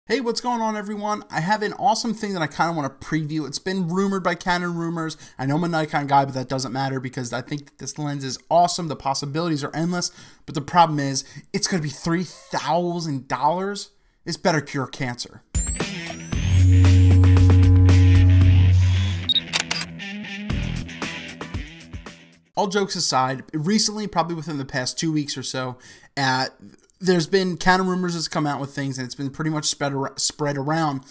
Hey, what's going on, everyone? I have an awesome thing that I kind of want to preview. It's been rumored by Canon Rumors. I know I'm a Nikon guy, but that doesn't matter because I think that this lens is awesome. The possibilities are endless, but the problem is it's going to be $3,000. It's better cure cancer. All jokes aside, recently, probably within the past 2 weeks or so, there's been Canon Rumors has come out with things, and it's been pretty much spread around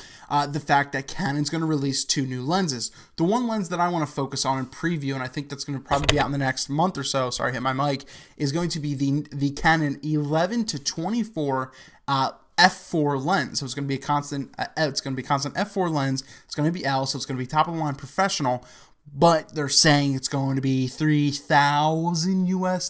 the fact that Canon's going to release 2 new lenses. The one lens that I want to focus on and preview, and I think that's going to probably be out in the next month or so, sorry, I hit my mic, is going to be the Canon 11 to 24 f4 lens. So it's going to be a constant f4 lens. It's going to be L, so it's going to be top of the line professional. But they're saying it's going to be $3,000 US.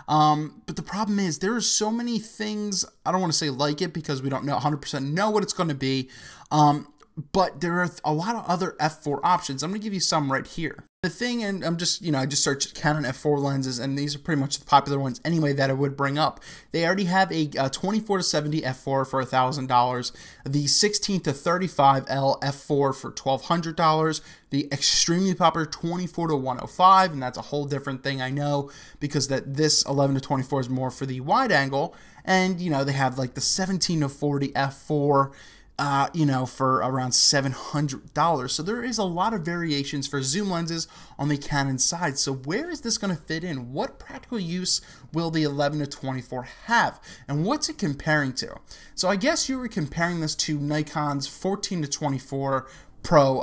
But the problem is there are so many things, I don't want to say like it because we don't know 100% know what it's going to be. But there are a lot of other f4 options. I'm going to give you some right here. The thing, and I just searched Canon f4 lenses, and these are pretty much the popular ones anyway that I would bring up. They already have a 24 to 70 f4 for $1,000, the 16 to 35 L f4 for $1,200, the extremely popular 24 to 105, and that's a whole different thing, I know, because this 11 to 24 is more for the wide angle, and they have like the 17 to 40 f4. For around $700. So there is a lot of variations for zoom lenses on the Canon side. So where is this going to fit in? What practical use will the 11 to 24 have? And what's it comparing to? So I guess you were comparing this to Nikon's 14 to 24 Pro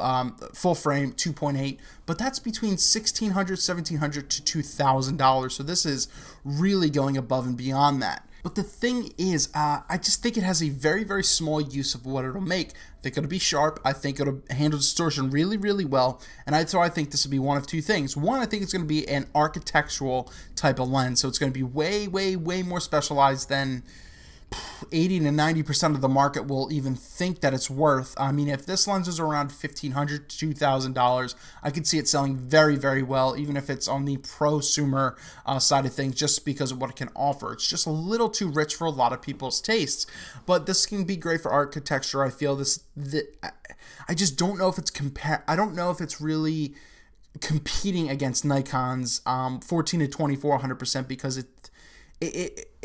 full frame 2.8, but that's between $1,600, $1,700 to $2,000. So this is really going above and beyond that. But the thing is, I just think it has a very, very small use of what it'll make. I think it'll be sharp. I think it'll handle distortion really, really well. And so I think this will be one of two things. One, I think it's going to be an architectural type of lens. So it's going to be way, way, way more specialized than 80 to 90% of the market will even think that it's worth. I mean, if this lens is around $1,500 to $2,000, I could see it selling very, very well, even if it's on the prosumer side of things, just because of what it can offer. It's just a little too rich for a lot of people's tastes, but this can be great for architecture. I feel I just don't know if it's I don't know if it's really competing against Nikon's 14 to 24 100% because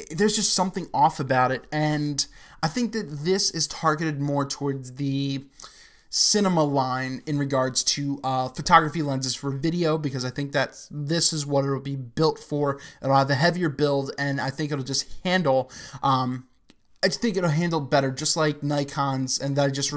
there's just something off about it, and I think that this is targeted more towards the cinema line in regards to photography lenses for video, because I think that this is what it'll be built for. It'll have a heavier build, and I think it'll just handle I just think it'll handle better, just like Nikon's, and that I just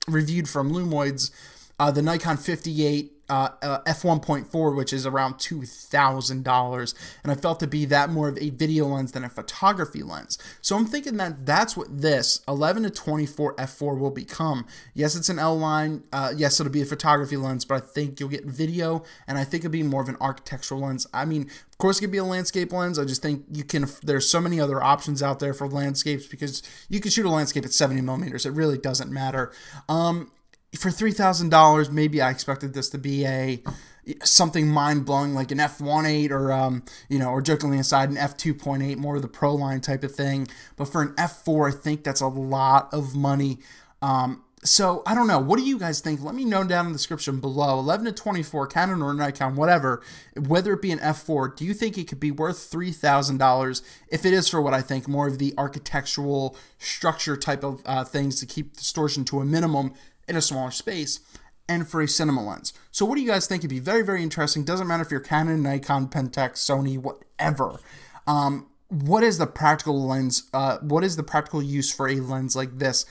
reviewed from Lumoids, the Nikon 58 f1.4, which is around $2,000, and I felt to be that more of a video lens than a photography lens. So I'm thinking that that's what this 11 to 24 f4 will become. Yes, it's an L line. Yes, it'll be a photography lens, but I think you'll get video, and I think it'll be more of an architectural lens. I mean, of course, it could be a landscape lens. I just think there's so many other options out there for landscapes, because you can shoot a landscape at 70 millimeters. It really doesn't matter. For $3,000, maybe I expected this to be something mind-blowing like an f1.8 or jokingly aside, an f2.8, more of the pro line type of thing. But for an f4, I think that's a lot of money. So I don't know. What do you guys think? Let me know down in the description below. 11 to 24, Canon or Nikon, whatever, whether it be an f4, do you think it could be worth $3,000 if it is for what I think, more of the architectural structure type of things to keep distortion to a minimum in a smaller space, and for a cinema lens? So what do you guys think? It'd be very, very interesting. Doesn't matter if you're Canon, Nikon, Pentax, Sony, whatever. What is the practical lens? What is the practical use for a lens like this?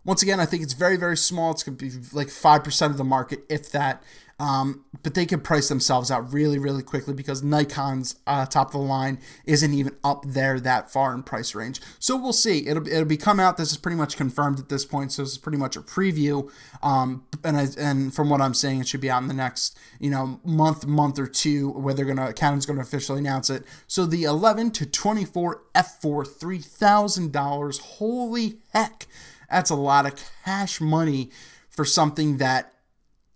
Once again, I think it's very, very small. It's going to be like 5% of the market, if that. But they could price themselves out really, really quickly, because Nikon's top of the line isn't even up there that far in price range. So we'll see. It'll be come out. This is pretty much confirmed at this point. So this is pretty much a preview. And from what I'm saying, it should be out in the next month or two, where Canon's gonna officially announce it. So the 11 to 24 f4, $3,000. Holy heck, that's a lot of cash money for something that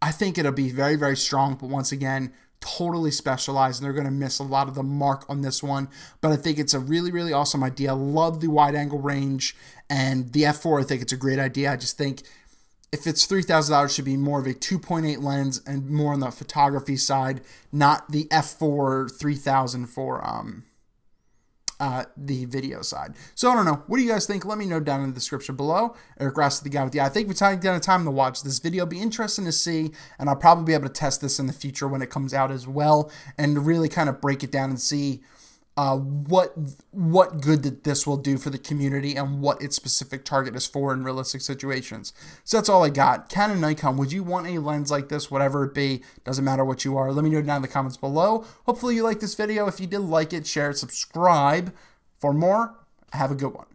I think it'll be very, very strong, but once again, totally specialized, and they're going to miss a lot of the mark on this one. But I think it's a really, really awesome idea. I love the wide angle range, and the f4, I think it's a great idea. I just think if it's $3,000, it should be more of a 2.8 lens and more on the photography side, not the f4 3000 for the video side. So I don't know. What do you guys think? Let me know down in the description below. Eric Rossi, the guy with the eye. Thank you for taking the time to watch this video. It'll be interesting to see, and I'll probably be able to test this in the future when it comes out as well, and really kind of break it down and see what good that this will do for the community and what its specific target is for in realistic situations. So that's all I got. Canon, Nikon, would you want a lens like this, whatever it be? Doesn't matter what you are. Let me know down in the comments below. Hopefully you like this video. If you did like it, share it, subscribe for more. Have a good one.